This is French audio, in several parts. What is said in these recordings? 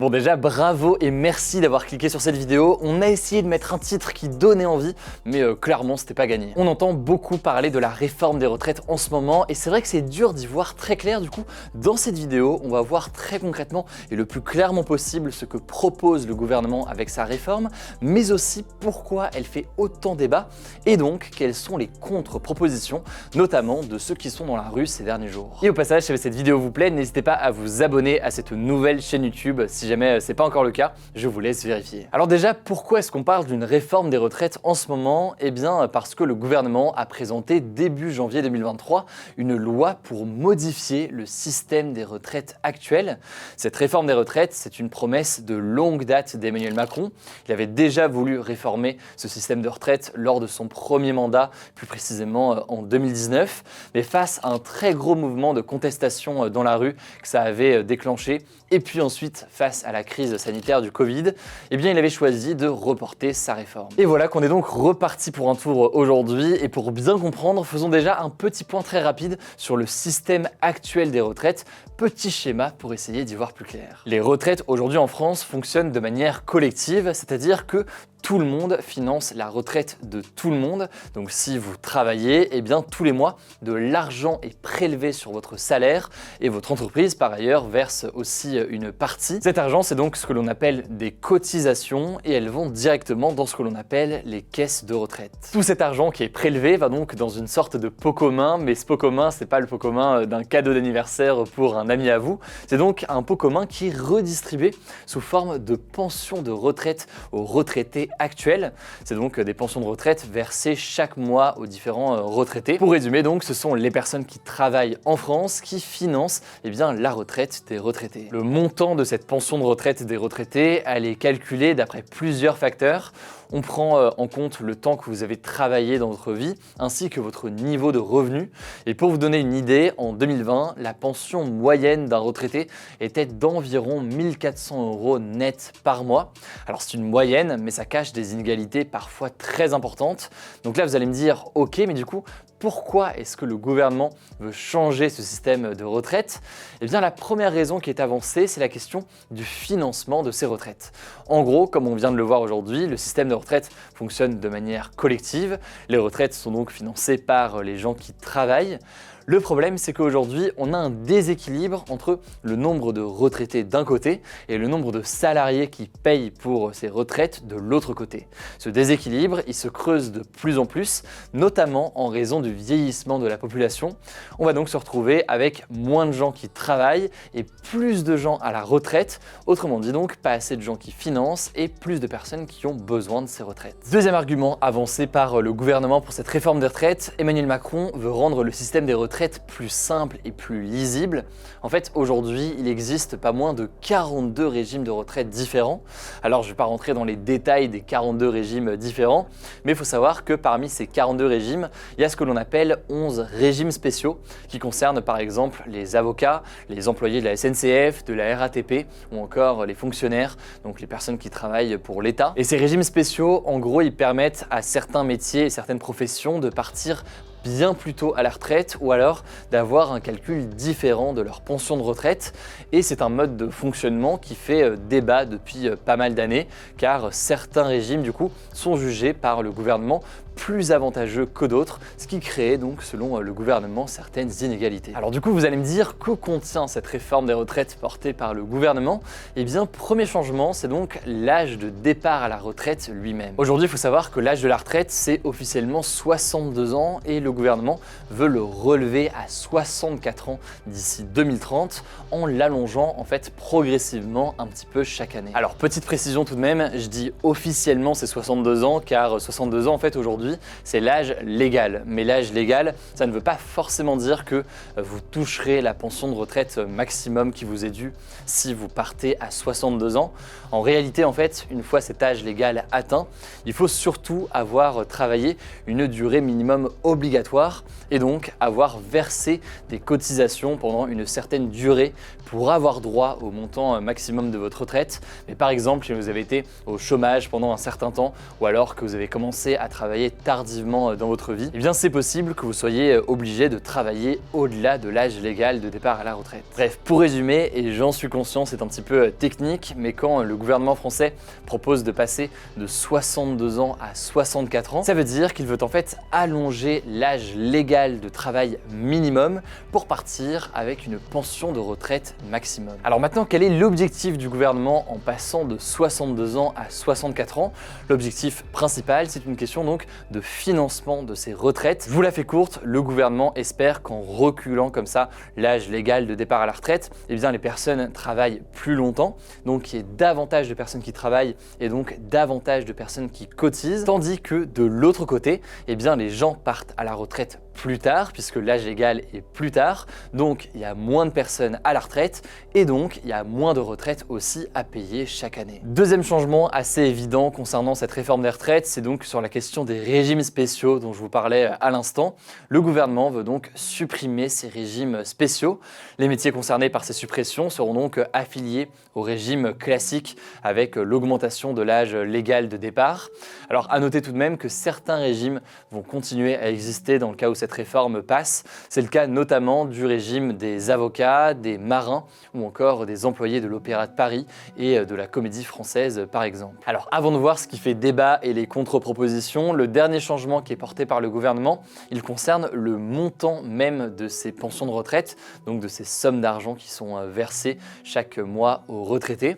Bon déjà bravo et merci d'avoir cliqué sur cette vidéo. On a essayé de mettre un titre qui donnait envie, mais clairement c'était pas gagné. On entend beaucoup parler de la réforme des retraites en ce moment et c'est vrai que c'est dur d'y voir très clair. Du coup, dans cette vidéo, on va voir très concrètement et le plus clairement possible ce que propose le gouvernement avec sa réforme, mais aussi pourquoi elle fait autant débat et donc quelles sont les contre-propositions, notamment de ceux qui sont dans la rue ces derniers jours. Et au passage, si cette vidéo vous plaît, n'hésitez pas à vous abonner à cette nouvelle chaîne YouTube si jamais c'est pas encore le cas, je vous laisse vérifier. Alors déjà, pourquoi est-ce qu'on parle d'une réforme des retraites en ce moment? Eh bien parce que le gouvernement a présenté début janvier 2023 une loi pour modifier le système des retraites actuel. Cette réforme des retraites, c'est une promesse de longue date d'Emmanuel Macron. Il avait déjà voulu réformer ce système de retraite lors de son premier mandat, plus précisément en 2019. Mais face à un très gros mouvement de contestation dans la rue que ça avait déclenché, et puis ensuite face à la crise sanitaire du Covid, eh bien il avait choisi de reporter sa réforme. Et voilà qu'on est donc reparti pour un tour aujourd'hui, et pour bien comprendre, faisons déjà un petit point très rapide sur le système actuel des retraites, petit schéma pour essayer d'y voir plus clair. Les retraites aujourd'hui en France fonctionnent de manière collective, c'est-à-dire que tout le monde finance la retraite de tout le monde. Donc si vous travaillez, eh bien tous les mois, de l'argent est prélevé sur votre salaire et votre entreprise par ailleurs verse aussi une partie. Cet argent, c'est donc ce que l'on appelle des cotisations et elles vont directement dans ce que l'on appelle les caisses de retraite. Tout cet argent qui est prélevé va donc dans une sorte de pot commun, mais ce pot commun, c'est pas le pot commun d'un cadeau d'anniversaire pour un ami à vous, c'est donc un pot commun qui est redistribué sous forme de pension de retraite aux retraités actuels. C'est donc des pensions de retraite versées chaque mois aux différents retraités. Pour résumer donc, ce sont les personnes qui travaillent en France qui financent la retraite des retraités. Le montant de cette pension de retraite des retraités, elle est calculée d'après plusieurs facteurs. On prend en compte le temps que vous avez travaillé dans votre vie, ainsi que votre niveau de revenu. Et pour vous donner une idée, en 2020, la pension moyenne d'un retraité était d'environ 1 400 € net par mois. Alors c'est une moyenne, mais ça cache des inégalités parfois très importantes. Donc là, vous allez me dire, ok, mais du coup, pourquoi est-ce que le gouvernement veut changer ce système de retraite? Eh bien, la première raison qui est avancée, c'est la question du financement de ces retraites. En gros, comme on vient de le voir aujourd'hui, le système de retraite fonctionne de manière collective. Les retraites sont donc financées par les gens qui travaillent. Le problème, c'est qu'aujourd'hui, on a un déséquilibre entre le nombre de retraités d'un côté et le nombre de salariés qui payent pour ces retraites de l'autre côté. Ce déséquilibre, il se creuse de plus en plus, notamment en raison du vieillissement de la population. On va donc se retrouver avec moins de gens qui travaillent et plus de gens à la retraite. Autrement dit donc, pas assez de gens qui financent et plus de personnes qui ont besoin de ces retraites. Deuxième argument avancé par le gouvernement pour cette réforme des retraites, Emmanuel Macron veut rendre le système des retraites plus simple et plus lisible. En fait, aujourd'hui, il existe pas moins de 42 régimes de retraite différents. Alors, je ne vais pas rentrer dans les détails des 42 régimes différents, mais il faut savoir que parmi ces 42 régimes, il y a ce que l'on appelle 11 régimes spéciaux qui concernent par exemple les avocats, les employés de la SNCF, de la RATP ou encore les fonctionnaires, donc les personnes qui travaillent pour l'État. Et ces régimes spéciaux, en gros, ils permettent à certains métiers et certaines professions de partir bien plus tôt à la retraite ou alors d'avoir un calcul différent de leur pension de retraite. Et c'est un mode de fonctionnement qui fait débat depuis pas mal d'années car certains régimes du coup sont jugés par le gouvernement plus avantageux que d'autres, ce qui crée donc selon le gouvernement certaines inégalités. Alors du coup vous allez me dire, que contient cette réforme des retraites portée par le gouvernement? Eh bien premier changement, c'est donc l'âge de départ à la retraite lui-même. Aujourd'hui il faut savoir que l'âge de la retraite c'est officiellement 62 ans et le gouvernement veut le relever à 64 ans d'ici 2030 en l'allongeant en fait progressivement un petit peu chaque année. Alors petite précision tout de même, je dis officiellement c'est 62 ans car 62 ans en fait aujourd'hui c'est l'âge légal. Mais l'âge légal, ça ne veut pas forcément dire que vous toucherez la pension de retraite maximum qui vous est due si vous partez à 62 ans. En réalité, en fait, une fois cet âge légal atteint, il faut surtout avoir travaillé une durée minimum obligatoire et donc avoir versé des cotisations pendant une certaine durée pour avoir droit au montant maximum de votre retraite. Mais par exemple, si vous avez été au chômage pendant un certain temps ou alors que vous avez commencé à travailler tardivement dans votre vie, eh bien c'est possible que vous soyez obligé de travailler au-delà de l'âge légal de départ à la retraite. Bref, pour résumer, et j'en suis conscient, c'est un petit peu technique, mais quand le gouvernement français propose de passer de 62 ans à 64 ans, ça veut dire qu'il veut en fait allonger l'âge légal de travail minimum pour partir avec une pension de retraite maximum. Alors maintenant, quel est l'objectif du gouvernement en passant de 62 ans à 64 ans? L'objectif principal, c'est une question donc de financement de ces retraites. Je vous la fais courte, le gouvernement espère qu'en reculant comme ça l'âge légal de départ à la retraite, eh bien les personnes travaillent plus longtemps, donc il y ait davantage de personnes qui travaillent et donc davantage de personnes qui cotisent, tandis que de l'autre côté, eh bien les gens partent à la retraite plus tard, puisque l'âge légal est plus tard, donc il y a moins de personnes à la retraite et donc il y a moins de retraites aussi à payer chaque année. Deuxième changement assez évident concernant cette réforme des retraites, c'est donc sur la question des régimes spéciaux dont je vous parlais à l'instant. Le gouvernement veut donc supprimer ces régimes spéciaux. Les métiers concernés par ces suppressions seront donc affiliés au régime classique avec l'augmentation de l'âge légal de départ. Alors à noter tout de même que certains régimes vont continuer à exister dans le cas où cette réforme passe. C'est le cas notamment du régime des avocats, des marins ou encore des employés de l'Opéra de Paris et de la Comédie Française par exemple. Alors avant de voir ce qui fait débat et les contre-propositions, le dernier changement qui est porté par le gouvernement, il concerne le montant même de ces pensions de retraite, donc de ces sommes d'argent qui sont versées chaque mois aux retraités.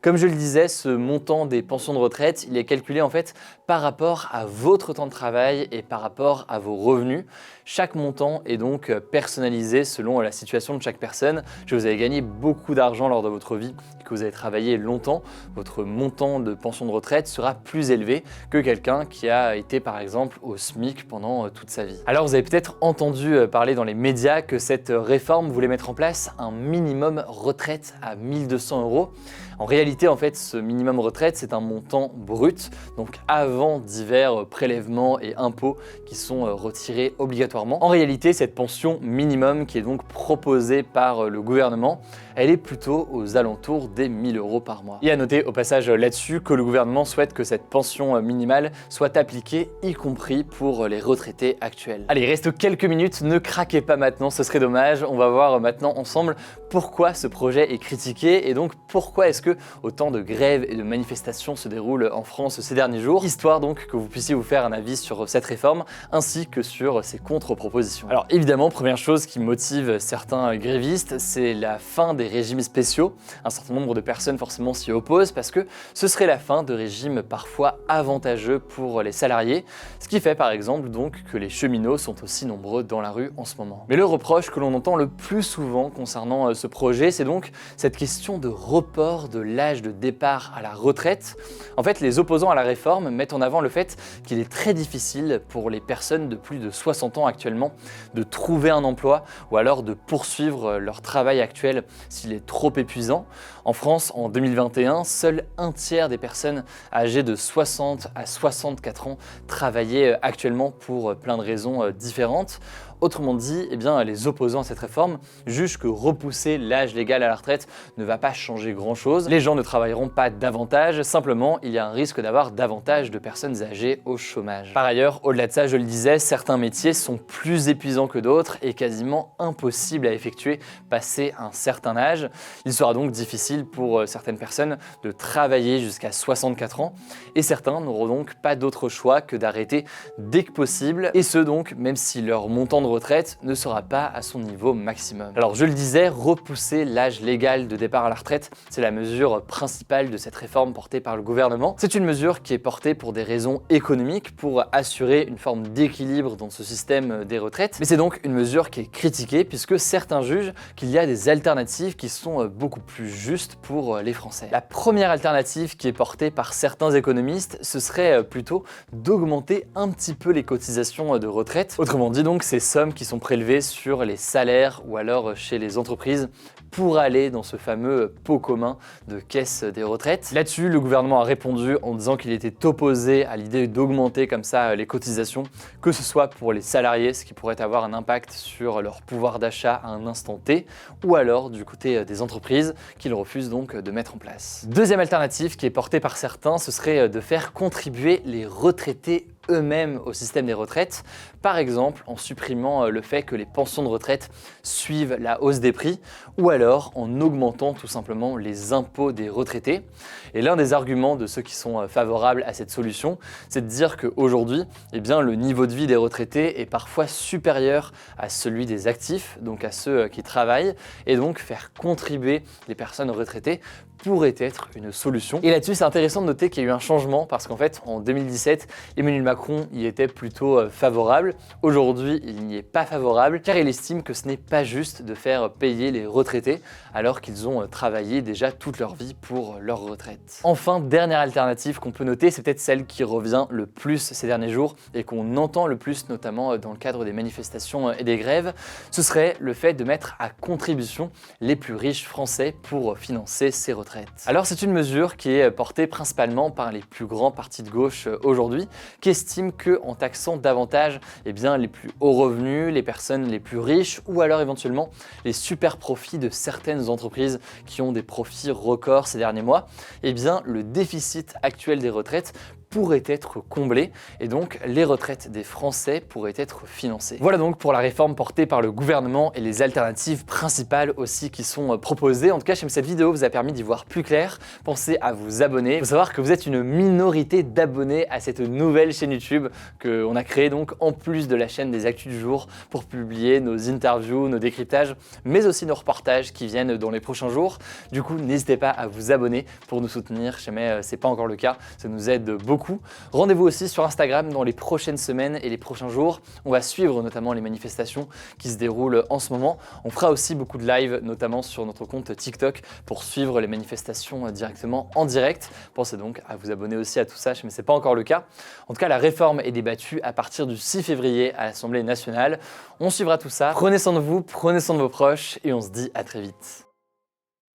Comme je le disais, ce montant des pensions de retraite, il est calculé en fait par rapport à votre temps de travail et par rapport à vos revenus. Chaque montant est donc personnalisé selon la situation de chaque personne. Si vous avez gagné beaucoup d'argent lors de votre vie et que vous avez travaillé longtemps, votre montant de pension de retraite sera plus élevé que quelqu'un qui a été par exemple au SMIC pendant toute sa vie. Alors vous avez peut-être entendu parler dans les médias que cette réforme voulait mettre en place un minimum retraite à 1 200 €. En réalité, en fait, ce minimum retraite, c'est un montant brut, donc avant divers prélèvements et impôts qui sont retirés obligatoirement. En réalité, cette pension minimum qui est donc proposée par le gouvernement, elle est plutôt aux alentours des 1 000 € par mois. Et à noter au passage là-dessus que le gouvernement souhaite que cette pension minimale soit appliquée, y compris pour les retraités actuels. Allez, il reste quelques minutes, ne craquez pas maintenant, ce serait dommage. On va voir maintenant ensemble pourquoi ce projet est critiqué et donc pourquoi est-ce que autant de grèves et de manifestations se déroulent en France ces derniers jours, histoire donc que vous puissiez vous faire un avis sur cette réforme ainsi que sur ses contre-propositions. Alors évidemment, première chose qui motive certains grévistes, c'est la fin des régimes spéciaux. Un certain nombre de personnes forcément s'y opposent parce que ce serait la fin de régimes parfois avantageux pour les salariés, ce qui fait par exemple donc que les cheminots sont aussi nombreux dans la rue en ce moment. Mais le reproche que l'on entend le plus souvent concernant ce projet, c'est donc cette question de report de l'âge de départ à la retraite. En fait, les opposants à la réforme mettent en avant le fait qu'il est très difficile pour les personnes de plus de 60 ans actuellement de trouver un emploi ou alors de poursuivre leur travail actuel s'il est trop épuisant. En France, en 2021, seul un tiers des personnes âgées de 60 à 64 ans travaillaient actuellement pour plein de raisons différentes. Autrement dit, eh bien, les opposants à cette réforme jugent que repousser l'âge légal à la retraite ne va pas changer grand-chose. Les gens ne travailleront pas davantage, simplement il y a un risque d'avoir davantage de personnes âgées au chômage. Par ailleurs, au-delà de ça, je le disais, certains métiers sont plus épuisants que d'autres et quasiment impossibles à effectuer passé un certain âge. Il sera donc difficile pour certaines personnes de travailler jusqu'à 64 ans et certains n'auront donc pas d'autre choix que d'arrêter dès que possible, et ce donc même si leur montant de retraite ne sera pas à son niveau maximum. Alors je le disais, repousser l'âge légal de départ à la retraite, c'est la mesure principale de cette réforme portée par le gouvernement. C'est une mesure qui est portée pour des raisons économiques, pour assurer une forme d'équilibre dans ce système des retraites, mais c'est donc une mesure qui est critiquée puisque certains jugent qu'il y a des alternatives qui sont beaucoup plus justes pour les Français. La première alternative qui est portée par certains économistes, ce serait plutôt d'augmenter un petit peu les cotisations de retraite. Autrement dit donc, ces sommes sommes qui sont prélevées sur les salaires ou alors chez les entreprises pour aller dans ce fameux pot commun de caisse des retraites. Là-dessus, le gouvernement a répondu en disant qu'il était opposé à l'idée d'augmenter comme ça les cotisations, que ce soit pour les salariés, ce qui pourrait avoir un impact sur leur pouvoir d'achat à un instant T, ou alors du côté des entreprises qu'ils refusent donc de mettre en place. Deuxième alternative qui est portée par certains, ce serait de faire contribuer les retraités eux-mêmes au système des retraites, par exemple en supprimant le fait que les pensions de retraite suivent la hausse des prix, ou alors en augmentant tout simplement les impôts des retraités. Et l'un des arguments de ceux qui sont favorables à cette solution, c'est de dire qu'aujourd'hui, le niveau de vie des retraités est parfois supérieur à celui des actifs, donc à ceux qui travaillent, et donc faire contribuer les personnes retraitées pourrait être une solution. Et là-dessus, c'est intéressant de noter qu'il y a eu un changement parce qu'en fait, en 2017, Emmanuel Macron y était plutôt favorable. Aujourd'hui, il n'y est pas favorable car il estime que ce n'est pas juste de faire payer les retraités alors qu'ils ont travaillé déjà toute leur vie pour leur retraite. Enfin, dernière alternative qu'on peut noter, c'est peut-être celle qui revient le plus ces derniers jours et qu'on entend le plus, notamment dans le cadre des manifestations et des grèves, ce serait le fait de mettre à contribution les plus riches français pour financer ces retraites. Alors c'est une mesure qui est portée principalement par les plus grands partis de gauche aujourd'hui, qui estiment qu'en taxant davantage les plus hauts revenus, les personnes les plus riches ou alors éventuellement les super profits de certaines entreprises qui ont des profits records ces derniers mois, le déficit actuel des retraites pourrait être comblé et donc les retraites des Français pourraient être financées. Voilà donc pour la réforme portée par le gouvernement et les alternatives principales aussi qui sont proposées. En tout cas, j'aime cette vidéo vous a permis d'y voir plus clair. Pensez à vous abonner. Il faut savoir que vous êtes une minorité d'abonnés à cette nouvelle chaîne YouTube qu'on a créée donc en plus de la chaîne des Actus du jour pour publier nos interviews, nos décryptages, mais aussi nos reportages qui viennent dans les prochains jours. Du coup, n'hésitez pas à vous abonner pour nous soutenir. Si jamais c'est pas encore le cas, ça nous aide beaucoup. Rendez-vous aussi sur Instagram dans les prochaines semaines et les prochains jours. On va suivre notamment les manifestations qui se déroulent en ce moment. On fera aussi beaucoup de live, notamment sur notre compte TikTok pour suivre les manifestations directement en direct. Pensez donc à vous abonner aussi à tout ça, mais ce n'est pas encore le cas. En tout cas, la réforme est débattue à partir du 6 février à l'Assemblée nationale. On suivra tout ça. Prenez soin de vous, prenez soin de vos proches et on se dit à très vite.